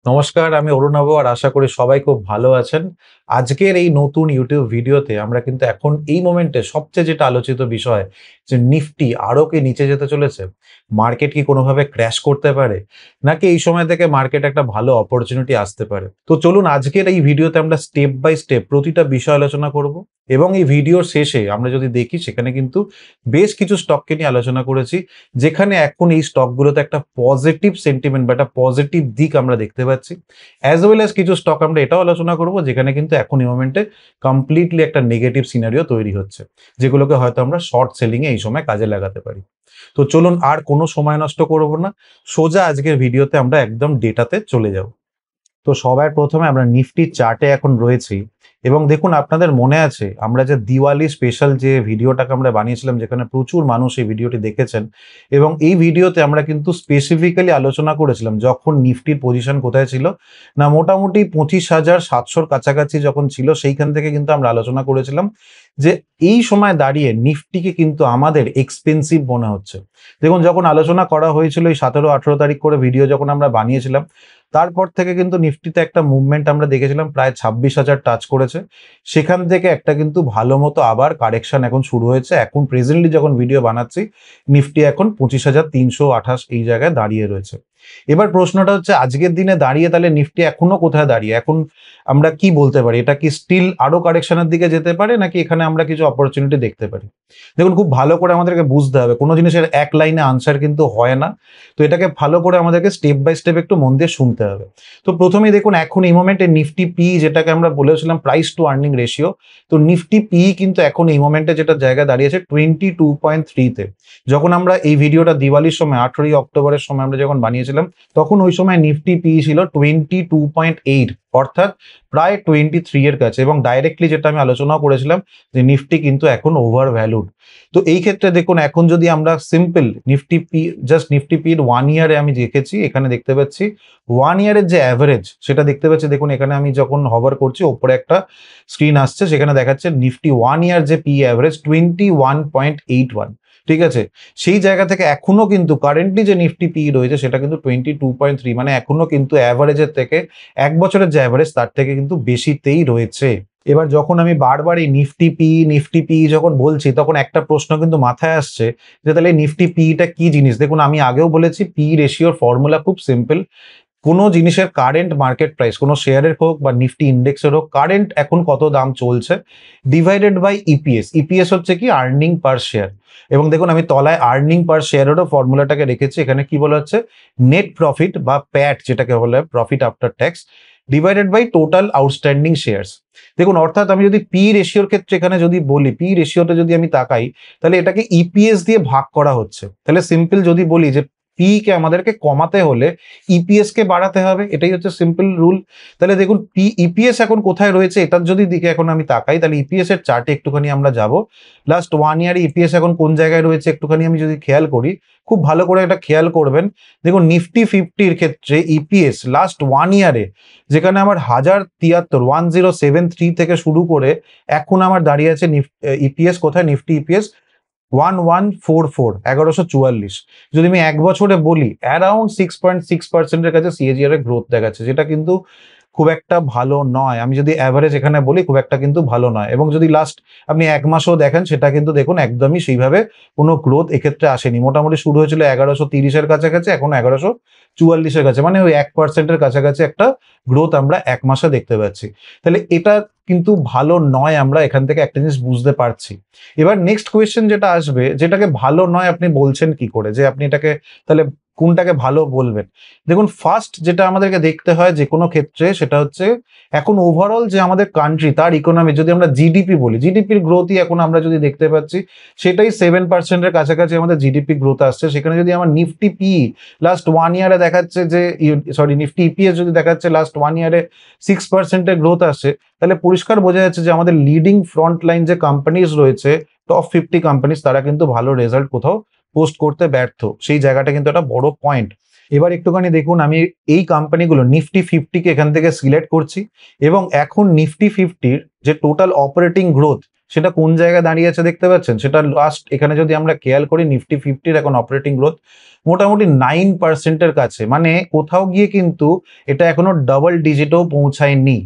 নমস্কার, আমি অরুণাভ আর আশা করি সবাই খুব ভালো আছেন। আজকের এই নতুন ইউটিউব ভিডিওতে আমরা কিন্তু এখন এই মোমেন্টে সবচেয়ে যেটা আলোচিত বিষয় যে নিফটি আরো কি নিচে যেতে চলেছে? মার্কেট কি কোনোভাবে ক্র্যাশ করতে পারে? নাকি এই সময় থেকে মার্কেট একটা ভালো অপরচুনিটি আসতে পারে? তো চলুন আজকের এই ভিডিওতে আমরা স্টেপ বাই স্টেপ প্রতিটা বিষয় আলোচনা করব এবং এই ভিডিওর শেষে আমরা যদি দেখি সেখানে কিন্তু বেশ কিছু স্টককে নিয়ে আলোচনা করেছি যেখানে এখন এই স্টকগুলোতে একটা পজিটিভ সেন্টিমেন্ট বা একটা পজিটিভ দিক আমরা দেখতে পাচ্ছি। অ্যাজ ওয়েল অ্যাজ কিছু স্টক আমরা এটাও আলোচনা করব যেখানে কিন্তু এখন এই মোমেন্টে কমপ্লিটলি একটা নেগেটিভ সিনারিও তৈরি হচ্ছে, যেগুলোকে হয়তো আমরা শর্ট সেলিং এ এই সময় কাজে লাগাতে পারি। তো চলুন আর কোনো সময় নষ্ট করব না, সোজা আজকের ভিডিওতে আমরা একদম ডেটাতে চলে যাব। তো সবার প্রথমে আমরা নিফটির চার্টে এখন রয়েছি এবং দেখুন আপনাদের মনে আছে আমরা যে দিওয়ালি স্পেশাল যে ভিডিওটাকে আমরা বানিয়েছিলাম যেখানে প্রচুর মানুষ এই ভিডিওটি দেখেছেন এবং এই ভিডিওতে আমরা কিন্তু স্পেসিফিক্যালি আলোচনা করেছিলাম যখন নিফটির পজিশন কোথায় ছিল না, মোটামুটি 25,700 কাছাকাছি যখন ছিল সেইখান থেকে কিন্তু আমরা আলোচনা করেছিলাম যে এই সময় দাঁড়িয়ে নিফটিকে কিন্তু আমাদের এক্সপেন্সিভ মনে হচ্ছে। দেখুন যখন আলোচনা করা হয়েছিল এই 17-18 তারিখ করে ভিডিও যখন আমরা বানিয়েছিলাম তারপর থেকে কিন্তু নিফটিতে একটা মুভমেন্ট আমরা দেখেছিলাম, প্রায় 26,000 টাচ করেছে। সেখান থেকে একটা কিন্তু ভালো মতো আবার কারেকশন এখন শুরু হয়েছে। এখন প্রেজেন্টলি যখন ভিডিও বানাচ্ছি নিফটি এখন 25,328 এই জায়গায় দাঁড়িয়ে রয়েছে। এবার প্রশ্নটা হচ্ছে আজকের দিনে দাঁড়িয়ে তাহলে নিফটি এখনো কোথায় দাঁড়িয়ে? এখন আমরা কি বলতে পারি? এটা কি স্টিল আরো কারেকশনের দিকে যেতে পারে নাকি এখানে আমরা কিছু অপরচুনিটি দেখতে পারি? দেখুন খুব ভালো করে আমাদেরকে বুঝতে হবে। কোনো জিনিসের এক লাইনে আনসার কিন্তু হয় না। তো এটাকে ভালো করে আমাদেরকে স্টেপ বাই স্টেপ একটু মন দিয়ে শুনতে হবে। তো প্রথমেই দেখুন এখন এই মোমেন্টে নিফটি পি যেটাকে আমরা বলেছিলাম প্রাইস টু আর্নিং রেশিও, তো নিফটি পি কিন্তু এখন এই মোমেন্টে যেটা জায়গায় দাঁড়িয়েছে 22.3 তে। যখন আমরা এই ভিডিওটা দিওয়ালির সময় 18ই অক্টোবরের সময় আমরা যখন বানিয়েছিলাম তখন ওই সময় নিফটি পি ছিল 22.8, অর্থাৎ প্রায় 23 এর কাছে, এবং ডাইরেক্টলি যেটা আমি আলোচনাও করেছিলাম যে নিফটি কিন্তু এখন ওভার ভ্যালুড। তো এই ক্ষেত্রে দেখুন এখন যদি আমরা simple Nifty P just Nifty পির 1 ইয়ারে আমি দেখেছি, এখানে দেখতে পাচ্ছি 1 ইয়ারের যে অ্যাভারেজ সেটা দেখতে পাচ্ছি। দেখুন এখানে আমি যখন হভার করছি ওপরে একটা স্ক্রিন আসছে সেখানে দেখাচ্ছে নিফটি 1 ইয়ার যে পি অ্যাভারেজ 21.81, ঠিক আছে? সেই জায়গা থেকে এখনো কিন্তু কারেন্টলি যে নিফটি পি রয়েছে সেটা কিন্তু 22.3, মানে এখনো কিন্তু অ্যাভারেজের থেকে 1 বছরের যে অ্যাভারেজ তার থেকে কিন্তু বেশিতেই রয়েছে। এবার যখন আমি বারবার এই নিফটি পি যখন বলছি তখন একটা প্রশ্ন কিন্তু মাথায় আসছে যে তাহলে নিফটি পিটা কি জিনিস? দেখুন আমি আগেও বলেছি পি রেশিওর ফর্মুলা খুব সিম্পল। কোনো জিনিসের কারেন্ট মার্কেট প্রাইস, কোনো শেয়ারের হোক বা নিফটি ইন্ডেক্সের হোক, কারেন্ট এখন কত দাম চলছে ডিভাইডেড বাই ইপিএস। ইপিএস হচ্ছে কি আর্নিং পার শেয়ার, এবং দেখুন আমি তলায় আর্নিং পার শেয়ারেরও ফর্মুলাটাকে রেখেছি। এখানে কি বলা হচ্ছে নেট প্রফিট বা প্যাট যেটাকে বলে profit after tax divided by total outstanding shares. দেখুন অর্থাৎ আমি যদি পি রেশিওর ক্ষেত্রে এখানে যদি বলি পি রেশিওতে যদি আমি তাকাই তাহলে এটাকে ইপিএস দিয়ে ভাগ করা হচ্ছে। তাহলে সিম্পল যদি বলি যে পি কে আমাদেরকে কমাতে হলে ইপিএস কে বাড়াতে হবে, এটাই হচ্ছে সিম্পল রুল। তাহলে দেখুন পি ইপিএস এখন কোথায় রয়েছে এটার যদি দিকে এখন আমি তাকাই তাহলে ইপিএস এর চার্টে একটুখানি আমরা যাব। লাস্ট 1 ইয়ারে ইপিএস এখন কোন জায়গায় রয়েছে একটুখানি আমি যদি খেয়াল করি, খুব ভালো করে এটা খেয়াল করবেন। দেখুন নিফটি 50-র ক্ষেত্রে ইপিএস লাস্ট 1 ইয়ারে যেখানে আমার 1073 থেকে শুরু করে এখন আমার দাঁড়িয়ে আছে ইপিএস কোথায়, নিফটি ইপিএস 1144, 1144। যদি আমি 1 বছরে বলি অ্যারাউন্ড 6.6% এর কাছে সিএজিআর এর গ্রোথ দেখাচ্ছে, যেটা কিন্তু খুব একটা ভালো নয়। আমি যদি এভারেজ এখানে বলি খুব একটা কিন্তু ভালো নয়, এবং যদি লাস্ট আপনি 1 মাসও দেখেন সেটা কিন্তু দেখুন একদমই সেইভাবে কোনো গ্রোথ এক্ষেত্রে আসেনি। মোটামুটি শুরু হয়েছিল 1130 এর কাছাকাছি, এখন 1144 এর কাছে, মানে ওই 1% এর কাছাকাছি একটা গ্রোথ আমরা 1 মাসে দেখতে পাচ্ছি। তাহলে এটা কিন্তু ভালো নয়, আমরা এখান থেকে একটা জিনিস বুঝতে পারছি। এবার নেক্সট কোয়েশ্চেন যেটা আসবে, যেটাকে ভালো নয় আপনি বলছেন কি করে, যে আপনি এটাকে তাহলে কোনটাকে ভালো বলবেন? দেখুন ফার্স্ট যেটা আমাদেরকে দেখতে হয় যে কোনো ক্ষেত্রে সেটা হচ্ছে এখন ওভারঅল যে আমাদের কান্ট্রি তার ইকোনমি, যদি আমরা জিডিপি বলি, জিডিপির গ্রোথই এখন আমরা যদি দেখতে পাচ্ছি সেটাই 7% এর কাছাকাছি আমাদের জিডিপি গ্রোথ আসছে। সেখানে যদি আমার নিফটি পি লাস্ট 1 ইয়ারে দেখাচ্ছে যে নিফটি ইপিএস যদি দেখাচ্ছে লাস্ট 1 ইয়ারে 6% এর গ্রোথ আসছে, তাহলে পরিষ্কার বোঝা যাচ্ছে যে আমাদের লিডিং ফ্রন্ট লাইন যে কোম্পানিজ রয়েছে, টপ 50 কোম্পানিজ, তারা কিন্তু ভালো রেজাল্ট কোথাও পোস্ট করতে ব্যর্থ। সেই জায়গাটা কিন্তু একটা বড় পয়েন্ট। এবার একটুখানি দেখুন আমি এই কোম্পানিগুলো নিফটি 50 কে এখান থেকে সিলেক্ট করছি এবং এখন নিফটি 50-র যে টোটাল অপারেটিং গ্রোথ সেটা কোন জায়গায় দাঁড়িয়ে আছে দেখতে পাচ্ছেন? সেটা লাস্ট এখানে যদি আমরা খেয়াল করি নিফটি ফিফটির এখন অপারেটিং গ্রোথ মোটামুটি 9% এর কাছে, মানে কোথাও গিয়ে কিন্তু এটা এখনো ডাবল ডিজিটেও পৌঁছায়নি।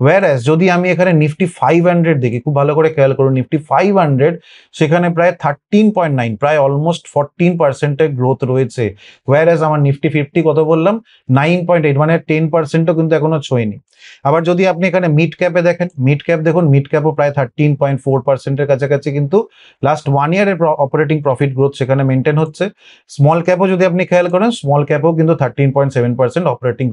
whereas যদি আমি এখানে নিফটি 500 দেখি, খুব ভালো করে খেয়াল করুন, নিফটি 500 সেখানে প্রায় 13.9, প্রায় অলমোস্ট 14% এর গ্রোথ রয়েছে। whereas আমার নিফটি ফিফটি কত বললাম, 9.8, মানে 10%ও কিন্তু এখনো ছোঁয়নি। আবার যদি আপনি এখানে মিড ক্যাপে দেখেন, মিড ক্যাপ দেখুন, মিড ক্যাপও প্রায় 13.4% এর কাছাকাছি কিন্তু লাস্ট 1 ইয়ারের অপারেটিং প্রফিট গ্রোথ সেখানে মেনটেন হচ্ছে। স্মল ক্যাপও যদি আপনি খেয়াল করেন, স্মল ক্যাপও কিন্তু 13.7% অপারেটিং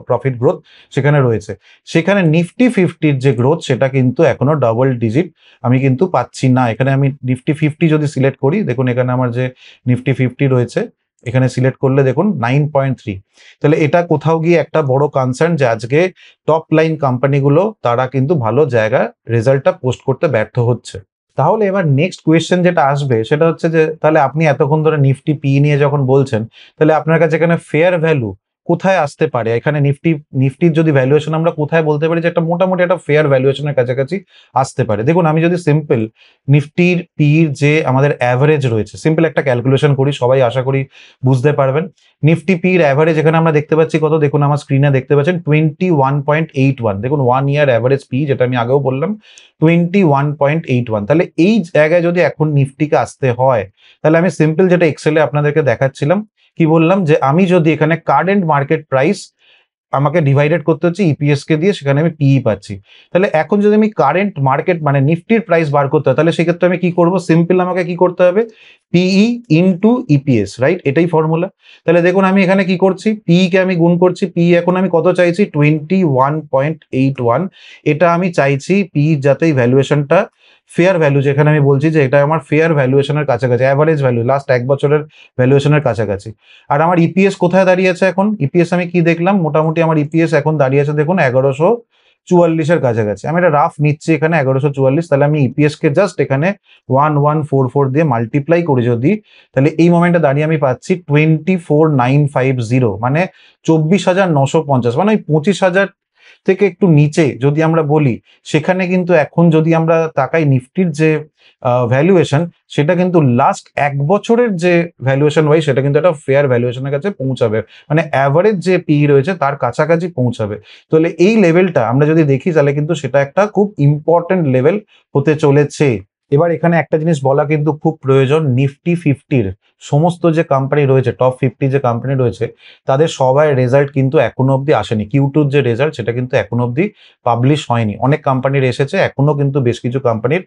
প্রফিট গ্রোথ সেখানে রয়েছে। সেখানে নিফটি ফিফটির যে গ্রোথ সেটা কিন্তু এখনো ডাবল ডিজিট আমি কিন্তু পাচ্ছি না। এখানে আমি নিফটি ফিফটি যদি সিলেক্ট করি, দেখুন এখানে আমার যে নিফটি ফিফটি রয়েছে এখানে সিলেক্ট করলে দেখুন 9.3। তাহলে এটা কোথাও গিয়ে একটা বড় কনসার্ন যে আজকে টপ লাইন কোম্পানিগুলো তারা কিন্তু ভালো জায়গায় রেজাল্টটা পোস্ট করতে ব্যর্থ হচ্ছে। তাহলে এবার নেক্সট কোয়েশ্চেন যেটা আসবে সেটা হচ্ছে যে তাহলে আপনি এতক্ষণ ধরে নিফটি পি নিয়ে যখন বলছেন, তাহলে আপনার কাছে এখানে ফেয়ার ভ্যালু কোথায় আসতে পারে? এখানে নিফটির যদি ভ্যালুয়েশন আমরা কোথায় বলতে পারি যে একটা মোটামুটি একটা ফেয়ার ভ্যালুয়েশনের কাছাকাছি আসতে পারে? দেখুন আমি যদি সিম্পল নিফটির পির যে আমাদের অ্যাভারেজ রয়েছে, সিম্পল একটা ক্যালকুলেশন করি, সবাই আশা করি বুঝতে পারবেন। নিফটি পির অ্যাভারেজ এখানে আমরা দেখতে পাচ্ছি কত, দেখুন আমার স্ক্রিনে দেখতে পাচ্ছেন 21.81। দেখুন 1 ইয়ার অ্যাভারেজ পি, যেটা আমি আগেও বললাম 21.81। তাহলে এই জায়গায় যদি এখন নিফটিকে আসতে হয়, তাহলে আমি সিম্পল যেটা এক্সেলে আপনাদেরকে দেখাচ্ছিলাম, কি বললাম যে আমি যদি এখানে কারেন্ট মার্কেট প্রাইস আমাকে ডিভাইডেড করতে হচ্ছে ইপিএস কে দিয়ে, সেখানে আমি পিই পাচ্ছি। তাহলে এখন যদি আমি কারেন্ট মার্কেট মানে নিফটির প্রাইস বার করতে হয়, তাহলে সেক্ষেত্রে আমি কি করব? সিম্পল আমাকে কি করতে হবে? পিই ইনটু ইপিএস, রাইট? এটাই ফর্মুলা। তাহলে দেখুন আমি এখানে কি করছি, পি কে আমি গুণ করছি। পি এখন আমি কত চাইছি? 21.81। এটা আমি চাইছি পি যাতে এই ভ্যালুয়েশনটা ফেয়ার ভ্যালু, যেখানে আমি বলছি যে এটা আমার ফেয়ার ভ্যালুয়েশনের কাছাকাছি, অ্যাভারেজ ভ্যালু লাস্ট 1 বছরের ভ্যালুয়েশনের কাছাকাছি। আর আমার ইপিএস কোথায় দাঁড়িয়ে আছে এখন? ইপিএস আমি কি দেখলাম, মোটামুটি আমার ইপিএস এখন দাঁড়িয়ে আছে দেখুন 1144 এর কাছাকাছি। আমি এটা রাফ নিচ্ছি এখানে 1144। তাহলে আমি ইপিএস কে জাস্ট এখানে 1144 দিয়ে মাল্টিপ্লাই করি যদি, তাহলে এই মোমেন্টে দাঁড়িয়ে আমি পাচ্ছি 24950, মানে 24,950, মানে ওই 25,000 থেকে একটু নিচে যদি আমরা বলি, সেখানে কিন্তু এখন যদি আমরা তাকাই নিফটির যে ভ্যালুয়েশন, সেটা কিন্তু লাস্ট 1 বছরের যে ভ্যালুয়েশন ওয়াইজ সেটা কিন্তু একটা ফেয়ার ভ্যালুয়েশনের কাছে পৌঁছাবে, মানে অ্যাভারেজ যে পি রয়েছে তার কাছাকাছি পৌঁছাবে। তাহলে এই লেভেলটা আমরা যদি দেখি তাহলে কিন্তু সেটা একটা খুব ইম্পর্টেন্ট লেভেল হতে চলেছে। এবার এখানে একটা জিনিস বলা কিন্তু খুব প্রয়োজন, নিফটি ফিফটির সমস্ত যে কোম্পানি রয়েছে, টপ 50 যে কোম্পানি রয়েছে, তাদের সবাই রেজাল্ট কিন্তু এখনো অব্দি আসেনি। কিউ2 যে রেজাল্ট সেটা কিন্তু এখনো অব্দি পাবলিশ হয়নি। অনেক কোম্পানির এসেছে, এখনো কিন্তু বেশ কিছু কোম্পানির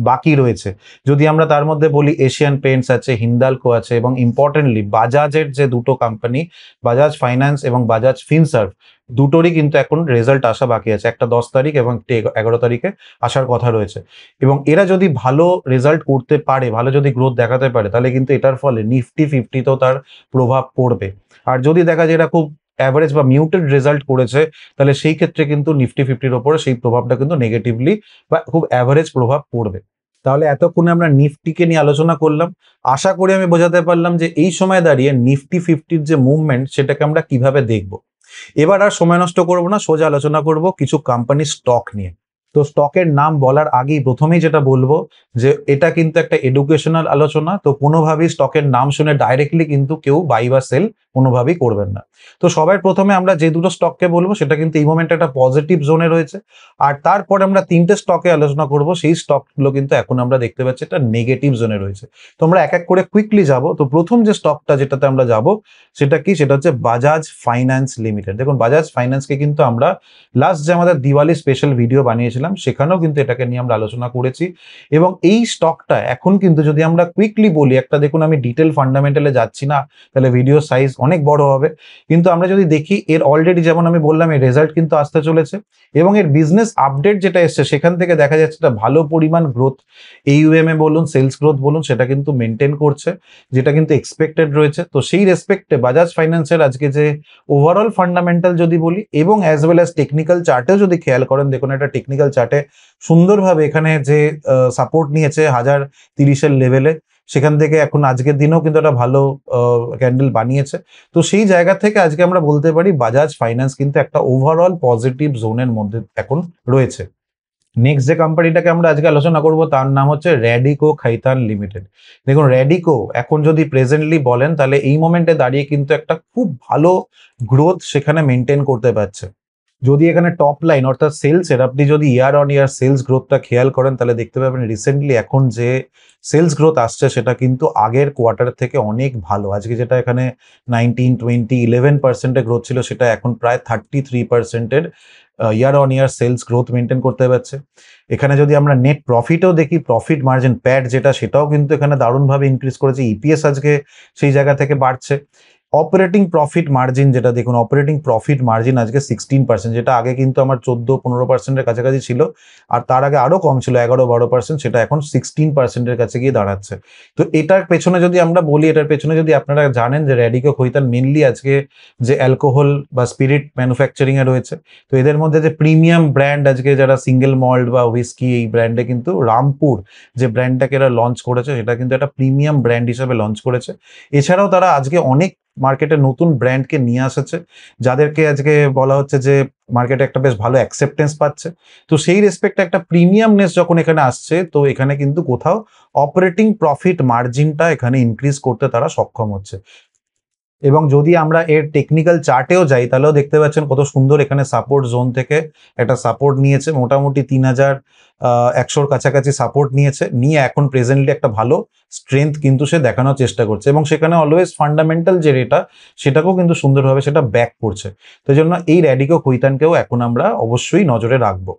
বাকি রয়েছে। যদি আমরা তার মধ্যে বলি, এশিয়ান পেইন্টস আছে, হিন্দালকো আছে, এবং ইম্পর্টেন্টলি বাজাজের যে দুটো কোম্পানি, বাজাজ ফাইন্যান্স এবং বাজাজ ফিনসার্ভ, দুটোরই কিন্তু এখন রেজাল্ট আসা বাকি আছে। একটা 10 তারিখ এবং একটি 11 তারিখে আসার কথা রয়েছে। এবং এরা যদি ভালো রেজাল্ট করতে পারে, ভালো যদি গ্রোথ দেখাতে পারে, তাহলে কিন্তু এটার ফলে নিফটি ফিফটিতেও তার প্রভাব পড়বে। আর যদি দেখা যায় এরা খুব অ্যাভারেজ বা মিউটেড রেজাল্ট করেছে, তাহলে সেই ক্ষেত্রে কিন্তু নিফটি ফিফটির ওপরে সেই প্রভাবটা কিন্তু নেগেটিভলি বা খুব অ্যাভারেজ প্রভাব পড়বে। তাহলে এতক্ষণে আমরা নিফটিকে নিয়ে আলোচনা করলাম। আশা করি আমি বোঝাতে পারলাম যে এই সময় দাঁড়িয়ে নিফটি ফিফটির যে মুভমেন্ট সেটাকে আমরা কিভাবে দেখব। এবার আর সময় নষ্ট করব না, সোজা আলোচনা করব কিছু কোম্পানির স্টক নিয়ে। তো স্টকের নাম বলার আগেই প্রথমেই যেটা বলবো যে এটা কিন্তু একটা এডুকেশনাল আলোচনা, তো কোনোভাবেই স্টকের নাম শুনে ডাইরেক্টলি কিন্তু কেউ বাই বা সেল কোনোভাবেই করবেন না। তো সবার প্রথমে আমরা যে দুটো স্টককে বলবো সেটা কিন্তু এই মোমেন্টে একটা পজিটিভ জোনে রয়েছে, আর তারপরে আমরা তিনটে স্টকে আলোচনা করব, সেই স্টকগুলো কিন্তু এখন আমরা দেখতে পাচ্ছি একটা নেগেটিভ জোনে রয়েছে। তো আমরা এক এক করে কুইকলি যাব। তো প্রথম যে স্টকটা যেটাতে আমরা যাব সেটা কি, সেটা হচ্ছে বাজাজ ফাইন্যান্স লিমিটেড। দেখুন বাজাজ ফাইন্যান্সকে কিন্তু আমরা লাস্ট যে আমাদের দিওয়ালি স্পেশাল ভিডিও বানিয়েছিলাম সেখানেও কিন্তু এটাকে নিয়ে আমরা আলোচনা করেছি। এবং এই স্টকটা এখন কিন্তু যদি আমরা কুইকলি বলি, একটা দেখুন আমি ডিটেল ফান্ডামেন্টালে যাচ্ছি না, তাহলে ভিডিও সাইজ অনেক বড় হবে, কিন্তু আমরা যদি দেখি এর অলরেডি যেমন আমি বললাম এর রেজাল্ট কিন্তু আসতে চলেছে, এবং এর বিজনেস আপডেট যেটা এসছে সেখান থেকে দেখা যাচ্ছে একটা ভালো পরিমাণ গ্রোথ, এইউএমএ বলুন, সেলস গ্রোথ বলুন, সেটা কিন্তু মেনটেন করছে, যেটা কিন্তু এক্সপেক্টেড রয়েছে। তো সেই রেসপেক্টে বাজাজ ফাইন্যান্সের আজকে যে ওভারঅল ফান্ডামেন্টাল যদি বলি, এবং অ্যাজ ওয়েল অ্যাজ টেকনিক্যাল চার্টেও যদি খেয়াল করেন, দেখুন একটা টেকনিক্যাল চার্টে সুন্দরভাবে এখানে যে সাপোর্ট নিয়েছে 1030-এর লেভেলে, সেখান থেকে এখন আজকের দিনেও কিন্তু একটা ভালো ক্যান্ডেল বানিয়েছে। তো সেই জায়গা থেকে আজকে আমরা বলতে পারি বাজাজ ফাইন্যান্স কিন্তু একটা ওভারঅল পজিটিভ জোনের মধ্যে এখন রয়েছে। নেক্সট যে কোম্পানিটাকে আমরা আজকে আলোচনা করব তার নাম হচ্ছে র্যাডিকো খৈতান লিমিটেড। দেখুন র্যাডিকো এখন যদি প্রেজেন্টলি বলেন তাহলে এই মোমেন্টে দাঁড়িয়ে কিন্তু একটা খুব ভালো গ্রোথ সেখানে মেনটেন করতে পারছে। যদি এখানে টপ লাইন অর্থাৎ সেলস এর আপনি যদি ইয়ার অন ইয়ার সেলস গ্রোথটা খেয়াল করেন তাহলে দেখতে পাবেন রিসেন্টলি এখন যে সেলস গ্রোথ আসছে সেটা কিন্তু আগের কোয়ার্টার থেকে অনেক ভালো। আজকে যেটা এখানে 19, 20, 11% গ্রোথ ছিল সেটা এখন প্রায় 33% year on year sales growth maintain করতে পারছে। এখানে যদি আমরা নেট প্রফিটও দেখি, প্রফিট মার্জিন প্যাট যেটা সেটাও কিন্তু এখানে দারুণভাবে ইনক্রিজ করেছে। ইপিএস আজকে সেই জায়গা থেকে বাড়ছে। অপারেটিং প্রফিট মার্জিন যেটা দেখুন, অপারেটিং প্রফিট মার্জিন আজকে 16%, যেটা আগে কিন্তু আমার 14-15%-এর কাছাকাছি ছিল, আর তার আগে আরো কম ছিল 11-12%, সেটা এখন 16%-এর কাছে গিয়ে দাঁড়াচ্ছে। তো এটার পেছনে যদি আমরা বলি, এটার পেছনে যদি আপনারা জানেন যে র্যাডিকো খৈতান মেনলি আজকে যে অ্যালকোহল বা স্পিরিট ম্যানুফ্যাকচারিং এ রয়েছে, তো এদের মধ্যে যে প্রিমিয়াম ব্র্যান্ড আজকে যারা সিঙ্গেল মল্ট বা হুইস্কি, এই ব্র্যান্ডে কিন্তু রামপুর যে ব্র্যান্ডটাকে এরা লঞ্চ করেছে সেটা কিন্তু একটা প্রিমিয়াম ব্র্যান্ড হিসেবে লঞ্চ করেছে। এছাড়াও তারা আজকে অনেক মার্কেটে নতুন ব্র্যান্ডকে নিয়ে এসেছে, যাদেরকে আজকে বলা হচ্ছে যে মার্কেটে একটা বেশ ভালো অ্যাকসেপ্টেন্স পাচ্ছে। তো সেই রেসপেক্টে একটা প্রিমিয়ামনেস যখন এখানে আসছে, তো এখানে কিন্তু কোথাও অপারেটিং প্রফিট মার্জিনটা এখানে ইনক্রিজ করতে তারা সক্ষম হচ্ছে। এবং যদি আমরা এর টেকনিক্যাল চার্টেও যাই তাহলেও দেখতে পাচ্ছেন কত সুন্দর এখানে সাপোর্ট জোন থেকে একটা সাপোর্ট নিয়েছে, মোটামুটি 3100-র কাছাকাছি সাপোর্ট নিয়ে এখন প্রেজেন্টলি একটা ভালো স্ট্রেংথ কিন্তু সে দেখানোর চেষ্টা করছে, এবং সেখানে অলওয়েজ ফান্ডামেন্টাল যে রেটা সেটাকেও কিন্তু সুন্দরভাবে সেটা ব্যাক করছে। তো এই জন্য এই র্যাডিকো খৈতানকেও এখন আমরা অবশ্যই নজরে রাখবো।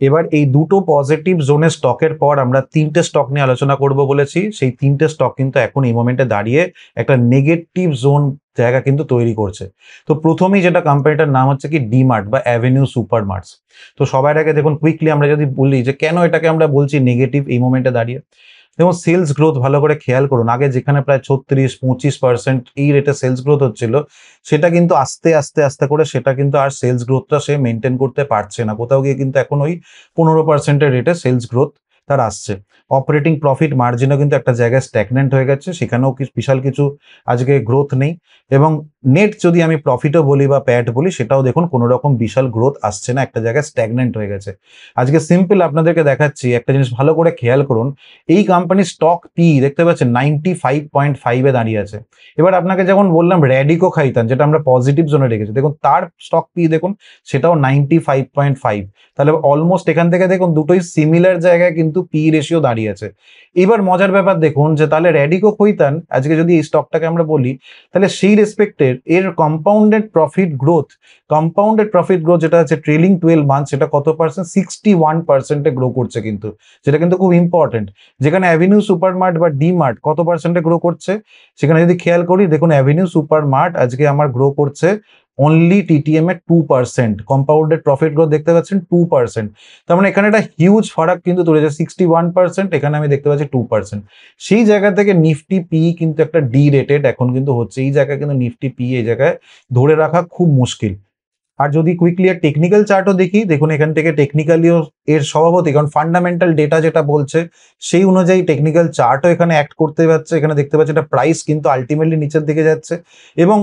এবার এই দুটো পজিটিভ জোনের স্টকের পর আমরা তিনটে স্টক নিয়ে আলোচনা করব বলেছি। সেই তিনটে স্টক কিন্তু এখন এই মোমেন্টে দাঁড়িয়ে একটা নেগেটিভ জোন জায়গা কিন্তু তৈরি করছে। তো প্রথমেই যেটা কোম্পানিটার নাম হচ্ছে কি ডিমার্ট বা অ্যাভিনিউ সুপার মার্টস। তো সবার আগে দেখুন কুইকলি আমরা যদি বলি যে কেন এটাকে আমরা বলছি নেগেটিভ এই মোমেন্টে দাঁড়িয়ে, যেমন সেলস গ্রোথ ভালো করে খেয়াল করুন, আগে যেখানে প্রায় 36-25% এই রেটে সেলস গ্রোথ হচ্ছিল, সেটা কিন্তু আস্তে আস্তে আস্তে করে সেটা কিন্তু আর সেলস গ্রোথটা সে মেনটেন করতে পারছে না। কোথাও গিয়ে কিন্তু এখন ওই 15%-এর রেটে সেলস গ্রোথ তার আসছে। অপারেটিং প্রফিট মার্জিনও কিন্তু একটা জায়গায় স্ট্যাগন্যান্ট হয়ে গেছে, সেখানেও বিশাল কিছু আজকে গ্রোথ নেই। এবং নেট যদি আমি প্রফিটও বলি বা প্যাট বলি, সেটাও দেখুন কোনো রকম বিশাল গ্রোথ আসছে না, একটা জায়গায় স্ট্যাগন্যান্ট হয়ে গেছে। আজকে সিম্পল আপনাদেরকে দেখাচ্ছি, একটা জিনিস ভালো করে খেয়াল করুন, এই কোম্পানির স্টক পি দেখতে পাচ্ছেন 95.5 এ দাঁড়িয়ে আছে। এবার আপনাকে যখন বললাম র্যাডিকো খৈতান, যেটা আমরা পজিটিভ জোনে রেখেছি, দেখুন তার স্টক পি দেখুন সেটাও 95.5। তাহলে অলমোস্ট এখান থেকে দেখুন দুটোই সিমিলার জায়গায় কিন্তু পি রেশিও দাঁড়িয়ে আছে। এবার মজার ব্যাপার দেখুন যে তাহলে র্যাডিকো খৈতান আজকে যদি এই স্টকটাকে আমরা বলি, তাহলে সেই রেসপেক্টের এর কম্পাউন্ডেড প্রফিট গ্রোথ যেটা আছে ট্রেলিং 12 মান্থ, সেটা কত পার্সেন্ট? 61%-এ গ্রো করছে কিন্তু, যেটা কিন্তু খুব ইম্পর্টেন্ট। যেখানে অ্যাভিনিউ সুপারমার্ট বা ডি মার্ট কত পার্সেন্টে গ্রো করছে, সেখানে যদি খেয়াল করি দেখুন অ্যাভিনিউ সুপারমার্ট আজকে আমার গ্রো করছে অনলি টিটিএম এ 2%, কম্পাউন্ডেড প্রফিট গ্রোথ দেখতে পাচ্ছেন 2%। তার মানে এখানে একটা হিউজ ফারাক কিন্তু তৈরি হয়েছে, 61%, এখানে আমি দেখতে পাচ্ছি 2%। সেই জায়গা থেকে নিফটি পি কিন্তু একটা ডি রেটেড এখন কিন্তু হচ্ছে, এই জায়গায় কিন্তু নিফটি পি এই জায়গায় ধরে রাখা খুব মুশকিল। আর যদি কুইকলি আর টেকনিক্যাল চার্টও দেখি, দেখুন এখান থেকে টেকনিক্যালিও এর স্বভাবতই, কারণ ফান্ডামেন্টাল ডেটা যেটা বলছে সেই অনুযায়ী টেকনিক্যাল চার্টও এখানে অ্যাক্ট করতে পারছে। এখানে দেখতে পাচ্ছি এটা প্রাইস কিন্তু আলটিমেটলি নিচের দিকে যাচ্ছে, এবং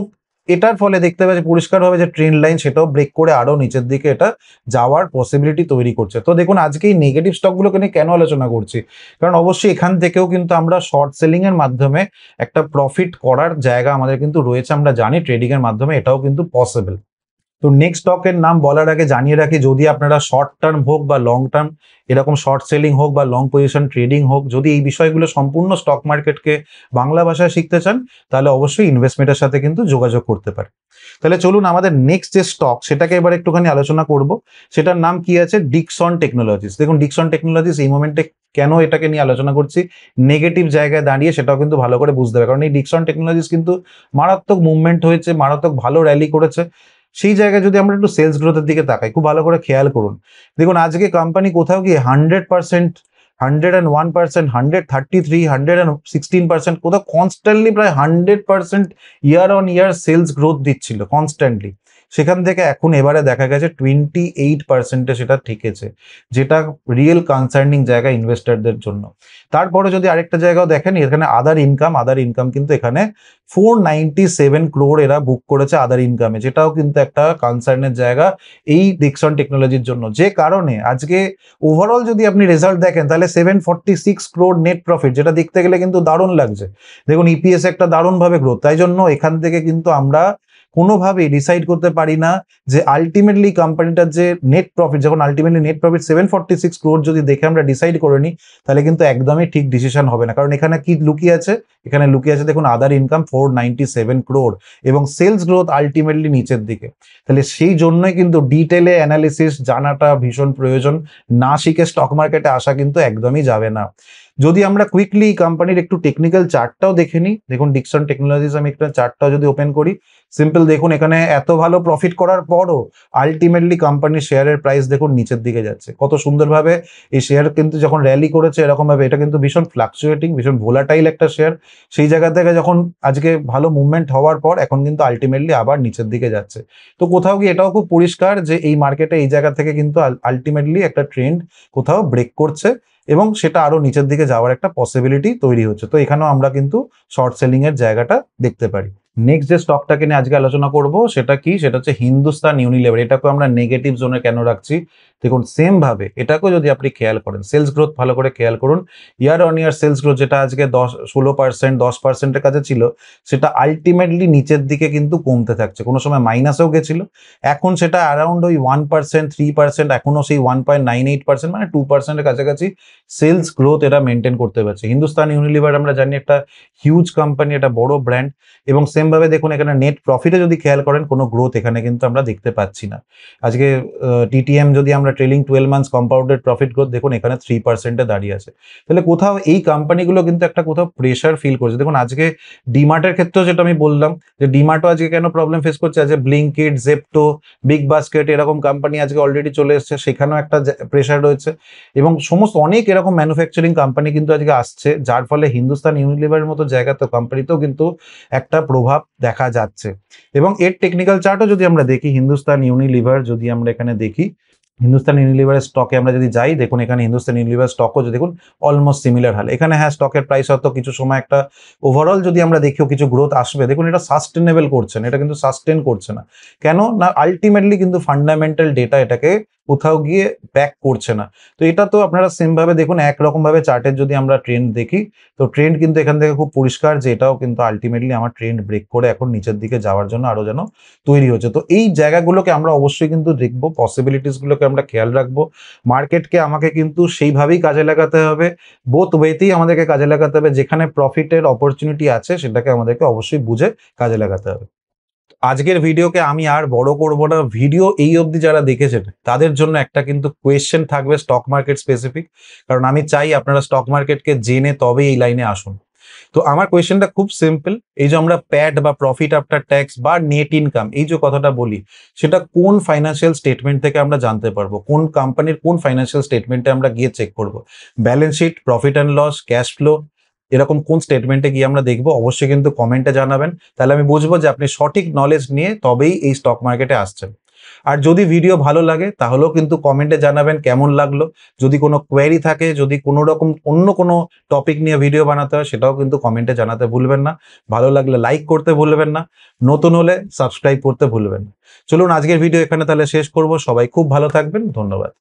এটার ফলে দেখতে পাচ্ছি পরিষ্কারভাবে যে ট্রেন্ড লাইন সেটাও ব্রেক করে আরো নিচের দিকে এটা যাওয়ার পসিবিলিটি তৈরি করছে। তো দেখুন আজকে এই নেগেটিভ স্টকগুলোকে নিয়ে কেন আলোচনা করছি, কারণ অবশ্যই এখান থেকেও কিন্তু আমরা শর্ট সেলিং এর মাধ্যমে একটা প্রফিট করার জায়গা আমাদের কিন্তু রয়েছে, আমরা জানি ট্রেডিং এর মাধ্যমে এটাও কিন্তু পসিবল। তো নেক্সট স্টকের নাম বলার আগে জানিয়ে রাখি, যদি আপনারা শর্ট টার্ম হোক বা লং টার্ম এরকম শর্ট সেলিং হোক বা লং পজিশন ট্রেডিং হোক, যদি এই বিষয়গুলো সম্পূর্ণ স্টক মার্কেটকে বাংলা ভাষায় শিখতে চান, তাহলে অবশ্যই ইনভেস্টমেন্টের সাথে কিন্তু যোগাযোগ করতে পারেন। তাহলে চলুন আমাদের নেক্সট যে স্টক সেটাকে এবার একটুখানি আলোচনা করব। সেটার নাম কি আছে? Dixon technologies. দেখুন ডিক্সন টেকনোলজিস এই মোমেন্টে কেন এটাকে নিয়ে আলোচনা করছি নেগেটিভ জায়গায় দাঁড়িয়ে, সেটাও কিন্তু ভালো করে বুঝতে হবে, কারণ এই ডিক্সন টেকনোলজিস কিন্তু মারাত্মক মুভমেন্ট হয়েছে, মারাত্মক ভালো র্যালি করেছে। সেই জায়গায় যদি আমরা একটু সেলস গ্রোথের দিকে তাকাই, খুব ভালো করে খেয়াল করুন, দেখুন আজকে কোম্পানি কোথাও গিয়ে 100%, 101%, 133, 116%, কোথাও কনস্ট্যান্টলি প্রায় 100% year on year sales growth দিচ্ছিল কনস্ট্যান্টলি। সেখান থেকে এখন এবারে দেখা গেছে 28% সেটা ঠেকেছে, যেটা রিয়েল কনসার্নিং জায়গা ইনভেস্টরদের জন্য। তারপরে যদি আরেকটা জায়গাও দেখেন, এখানে আদার ইনকাম কিন্তু এখানে 497 crore এরা বুক করেছে আদার ইনকামে, যেটাও কিন্তু একটা কনসার্নের জায়গা এই ডিক্সন টেকনোলজির জন্য। যে কারণে আজকে ওভারঅল যদি আপনি রেজাল্ট দেখেন তাহলে 746 crore নেট প্রফিট, যেটা দেখতে গেলে কিন্তু দারুণ লাগছে। দেখুন ইপিএস একটা দারুণভাবে গ্রোথ। তাই জন্য এখান থেকে কিন্তু আমরা কোনোভাবেই ডিসাইড করতে পারি না যে আলটিমেটলি কোম্পানিটার যে নেট প্রফিট, যখন আলটিমেটলি নেট প্রফিট 746 crore যদি দেখে আমরা ডিসাইড করে নিই, তাহলে কিন্তু একদমই ঠিক ডিসিশন হবে না। কারণ এখানে কি লুকিয়ে আছে, এখানে লুকিয়ে আছে দেখুন আদার ইনকাম 497 crore এবং সেলস গ্রোথ আলটিমেটলি নিচের দিকে। তাহলে সেই জন্যই কিন্তু ডিটেলে অ্যানালিসিস জানাটা ভীষণ প্রয়োজন। না শিখে স্টক মার্কেটে আসা কিন্তু একদমই যাবে না। যদি আমরা কুইকলি কোম্পানির একটু টেকনিক্যাল চার্টটাও দেখে নিই, দেখুন ডিক্সন টেকনোলজিস, আমি একটা চার্টটাও যদি ওপেন করি, সিম্পল দেখুন এখানে এত ভালো প্রফিট করার পরও আলটিমেটলি কোম্পানির শেয়ারের প্রাইস দেখুন নিচের দিকে যাচ্ছে। কত সুন্দরভাবে এই শেয়ার কিন্তু যখন র্যালি করেছে এরকমভাবে, এটা কিন্তু ভীষণ ফ্লাকচুয়েটিং, ভীষণ ভোলাটাইল একটা শেয়ার। সেই জায়গা থেকে যখন আজকে ভালো মুভমেন্ট হওয়ার পর এখন কিন্তু আলটিমেটলি আবার নিচের দিকে যাচ্ছে। তো কোথাও গিয়ে এটাও খুব পরিষ্কার যে এই মার্কেটে এই জায়গা থেকে কিন্তু আলটিমেটলি একটা ট্রেন্ড কোথাও ব্রেক করছে এবং সেটা আরো নিচের দিকে যাওয়ার একটা পসিবিলিটি তৈরি হচ্ছে। তো এখানেও আমরা কিন্তু শর্ট সেলিং এর জায়গাটা দেখতে পারি। নেক্সট যে স্টকটাকে নিয়ে আজকে আলোচনা করব সেটা কি, সেটা হচ্ছে হিন্দুস্তান ইউনিলিভার। এটাকে আমরা নেগেটিভ জোনে কেন রাখছি, দেখুন সেম ভাবে এটাকেও যদি আপনি খেয়াল করেন, সেলস গ্রোথ ভালো করে খেয়াল করুন। Year on year sales growth যেটা আজকে 16%, 10%-এর কাছে ছিল, সেটা আলটিমেটলি নিচের দিকে কিন্তু কমতে থাকছে। কোনো সময় মাইনাসেও গেছিল, এখন সেটা অ্যারাউন্ড ওই 1%, 3%, এখনো সেই 1.98%, মানে 2%-এর কাছাকাছি সেলস গ্রোথ এরা মেনটেন করতে পারছে। হিন্দুস্তান ইউনিলিভার আমরা জানি একটা হিউজ কোম্পানি, একটা বড় ব্র্যান্ড, এবং সেম ভাবে দেখুন এখানে নেট প্রফিটে যদি খেয়াল করেন কোনো গ্রোথ এখানে কিন্তু আমরা দেখতে পাচ্ছি না। আজকে টিটিএম যদি আমরা trailing 12 months compounded profit growth দেখুন এখানে 3%-এ দাঁড়িয়ে আছে। তাহলে কোথাও এই কোম্পানিগুলো কিন্তু একটা কোথাও প্রেশার ফিল করছে। দেখুন আজকে ডিমার্টের ক্ষেত্রেও যেটা আমি বললাম যে ডিমার্টও আজকে কেন প্রবলেম ফেস করছে, আজকে ব্লিঙ্কিট, জেপ্টো, বিগ বাস্কেট এরকম কোম্পানি আজকে অলরেডি চলে এসছে, সেখানেও একটা প্রেশার রয়েছে। এবং সমস্ত অনেক এরকম ম্যানুফ্যাকচারিং কোম্পানি কিন্তু আজকে আসছে, যার ফলে হিন্দুস্তান ইউনিলিভারের মতো জায়গাতে কোম্পানিতেও কিন্তু একটা প্রভাব দেখা যাচ্ছে। এবং এর টেকনিক্যাল চার্টও যদি আমরা দেখি, হিন্দুস্তান ইউনিলিভার যদি আমরা এখানে দেখি, হিন্দুস্তান ইউনিলিভারের স্টকে আমরা যদি যাই, দেখুন এখানে হিন্দুস্তান ইউনিলিভার স্টকও যদি দেখুন অলমোস্ট সিমিলার হাল। এখানে হ্যাঁ স্টকের প্রাইস হয়তো কিছু সময় একটা ওভারঅল যদি আমরা দেখিও কিছু গ্রোথ আসবে, দেখুন এটা সাস্টেনেবল করছে না, এটা কিন্তু সাস্টেন করছে না। কেন না, আলটিমেটলি কিন্তু ফান্ডামেন্টাল ডেটা এটাকে কোথাও গিয়ে ব্যাক করছে না। তো এটা তো আপনারা সেম ভাবে দেখুন, একরকম ভাবে চার্টের যদি আমরা ট্রেন্ড দেখি, তো ট্রেন্ড কিন্তু এখান থেকে খুব পরিষ্কার যে এটাও কিন্তু আলটিমেটলি আমার ট্রেন্ড ব্রেক করে এখন নিচের দিকে যাওয়ার জন্য আরো যেন তৈরি হচ্ছে। তো এই জায়গাগুলোকে আমরা অবশ্যই কিন্তু দেখবো, পসিবিলিটিস গুলোকে আমরা খেয়াল রাখবো। মার্কেটকে আমাকে কিন্তু সেইভাবেই কাজে লাগাতে হবে, বোথ ওয়েতেই আমাদেরকে কাজে লাগাতে হবে। যেখানে প্রফিটের অপরচুনিটি আছে সেটাকে আমাদেরকে অবশ্যই বুঝে কাজে লাগাতে হবে। আজকের ভিডিওকে আমি আর বড় করব না। ভিডিও এই অবধি যারা দেখেছেন তাদের জন্য একটা কিন্তু কোয়েশ্চেন থাকবে স্টক মার্কেট স্পেসিফিক, কারণ আমি চাই আপনারা স্টক মার্কেটকে জেনে তবে এই লাইনে আসুন। তো আমার কোয়েশ্চেনটা খুব সিম্পল, এই যে আমরা প্যাট বা প্রফিট আফটার ট্যাক্স বা নেট ইনকাম এই যে কথাটা বলি, সেটা কোন ফাইন্যান্সিয়াল স্টেটমেন্ট থেকে আমরা জানতে পারবো, কোন কোম্পানির কোন ফাইন্যান্সিয়াল স্টেটমেন্টে আমরা গিয়ে চেক করব? Balance sheet, profit and loss, cash flow, এরকম কোন স্টেটমেন্টে গিয়ে আমরা দেখবো? অবশ্যই কিন্তু কমেন্টে জানাবেন, তাহলে আমি বুঝবো যে আপনি সঠিক নলেজ নিয়ে তবেই এই স্টক মার্কেটে আসছেন। আর যদি ভিডিও ভালো লাগে তাহলেও কিন্তু কমেন্টে জানাবেন কেমন লাগলো। যদি কোনো কোয়েরি থাকে, যদি কোনো রকম অন্য কোনো টপিক নিয়ে ভিডিও বানাতে হয়, সেটাও কিন্তু কমেন্টে জানাতে ভুলবেন না। ভালো লাগলে লাইক করতে ভুলবেন না, নতুন হলে সাবস্ক্রাইব করতে ভুলবেন না। চলুন আজকের ভিডিও এখানে তাহলে শেষ করব। সবাই খুব ভালো থাকবেন, ধন্যবাদ।